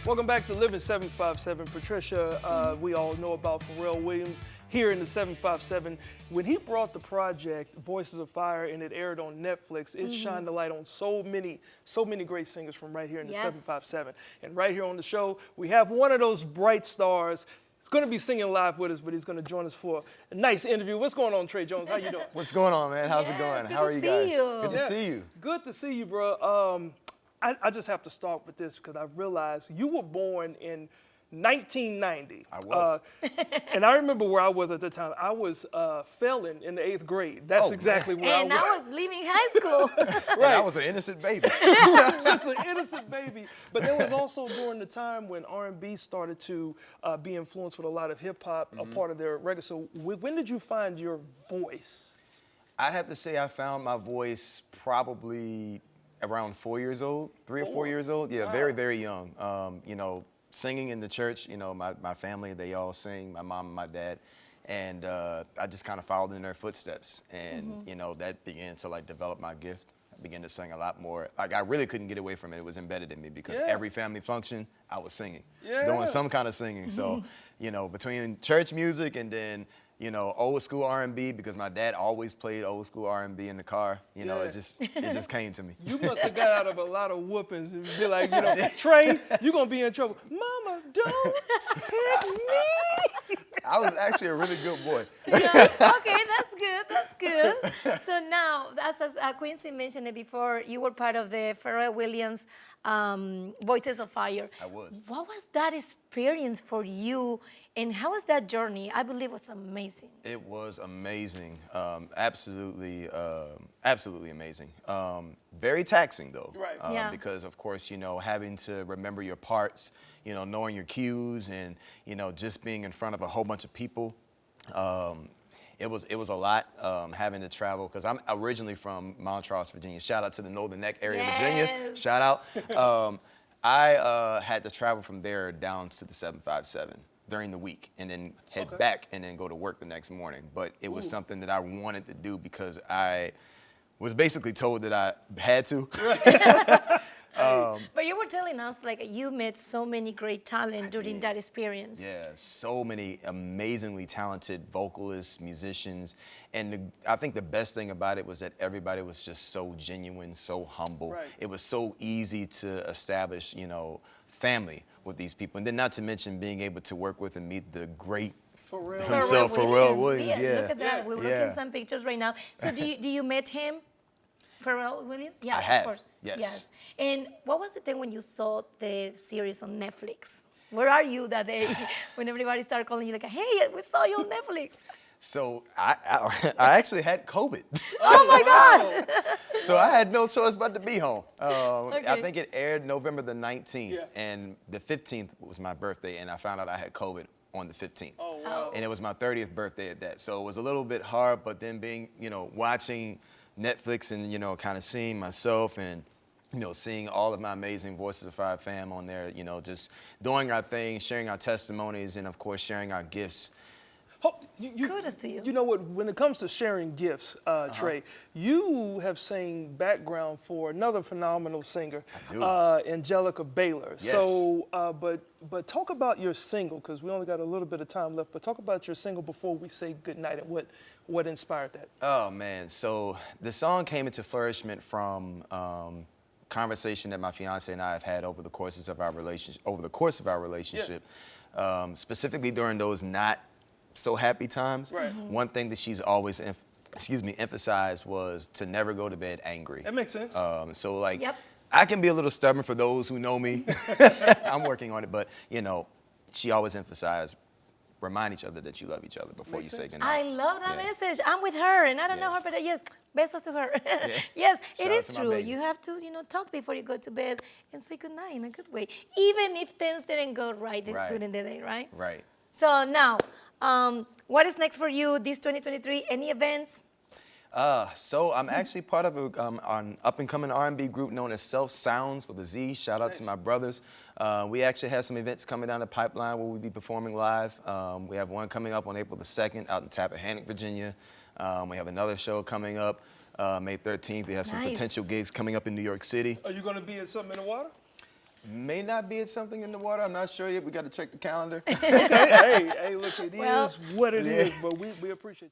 Welcome back to Living 757. Patricia, we all know about Pharrell Williams here in the 757. When he brought the project Voices of Fire and it aired on Netflix, it shined the light on so many great singers from right here in the 757. And right here on the show, we have one of those bright stars. He's going to be singing live with us, but he's going to join us for a nice interview. What's going on, Trey Jones? How you doing? What's going on, man? How's it going? How are you guys? Good to Yeah, see you. Good to see you, bro. I just have to start with this because I realized you were born in 1990. I was. And I remember where I was at the time. I was failing in the 8th grade. That's exactly where and I was. I was leaving high school. Right. I was an innocent baby. Just an innocent baby. But there was also during the time when R&B started to be influenced with a lot of hip hop, a part of their record. So when did you find your voice? I'd have to say I found my voice probably around 4 years old, 3 or 4 years old. Yeah, very, very young. You know, singing in the church, you know, my family, they all sing, my mom and my dad. And I just kind of followed in their footsteps. And, you know, that began to like develop my gift. I began to sing a lot more. Like I really couldn't get away from it. It was embedded in me because every family function, I was singing, doing some kind of singing. So, you know, between church music and then, you know, old school R&B, because my dad always played old school R&B in the car. You know, it just came to me. You must have got out of a lot of whoopings and be like, you know, Trey, you're going to be in trouble. Mama, don't hit me. I was actually a really good boy. Okay, that's good. That's good. So now, as Quincy mentioned it before, you were part of the Pharrell Williams Voices of Fire. I was. What was that experience for you, and how was that journey? I believe it was amazing. It was amazing. Absolutely amazing. Very taxing though. Right. Because of course, you know, having to remember your parts, you know, knowing your cues, and you know, just being in front of a whole bunch of people. It was a lot having to travel because I'm originally from Montrose, Virginia. Shout out to the Northern Neck area of Virginia. Shout out. I had to travel from there down to the 757 during the week and then head back and then go to work the next morning. But it was something that I wanted to do because I was basically told that I had to. But you were telling us like you met so many great talent during that experience. Yeah, so many amazingly talented vocalists, musicians, and I think the best thing about it was that everybody was just so genuine, so humble. Right. It was so easy to establish, you know, family with these people, and then not to mention being able to work with and meet the great himself, Pharrell Williams. Yeah, look at that. We're looking at some pictures right now. So do you met him? Pharrell Williams? Yeah, I have. Of course. Yes. And what was the thing when you saw the series on Netflix? Where are you that day when everybody started calling you like, hey, we saw you on Netflix? So I actually had COVID. Oh my God! So I had no choice but to be home. I think it aired November the 19th, and the 15th was my birthday, and I found out I had COVID on the 15th. Oh, wow. And it was my 30th birthday at that. So it was a little bit hard, but then being, you know, watching Netflix and, you know, kind of seeing myself and, you know, seeing all of my amazing Voices of Fire fam on there, you know, just doing our thing, sharing our testimonies, and of course, sharing our gifts. Kudos to you. You know what, when it comes to sharing gifts, Trey, you have sang background for another phenomenal singer, Angelica Baylor. Yes. So, but talk about your single, because we only got a little bit of time left, but talk about your single before we say goodnight and what inspired that. Oh man, so the song came into flourishment from conversation that my fiance and I have had over the course of our relationship. Specifically during those not so happy times. Right. One thing that she's always emphasized was to never go to bed angry. That makes sense. So like, I can be a little stubborn for those who know me. I'm working on it, but you know, she always emphasized remind each other that you love each other before you say goodnight. I love that message. I'm with her, and I don't know her, but yes, besos to her. Yes, it is true. You have to, you know, talk before you go to bed and say goodnight in a good way, even if things didn't go right during the day, right? Right. So now, what is next for you this 2023? Any events? So I'm actually part of an up-and-coming R&B group known as Self Sounds with a Z. Shout out to my brothers. We actually have some events coming down the pipeline where we'll be performing live. We have one coming up on April the 2nd out in Tappahannock, Virginia. We have another show coming up May 13th. We have some potential gigs coming up in New York City. Are you going to be at something in the water? May not be something in the water. I'm not sure yet. We got to check the calendar. Hey, look, it is what it is, but we appreciate you.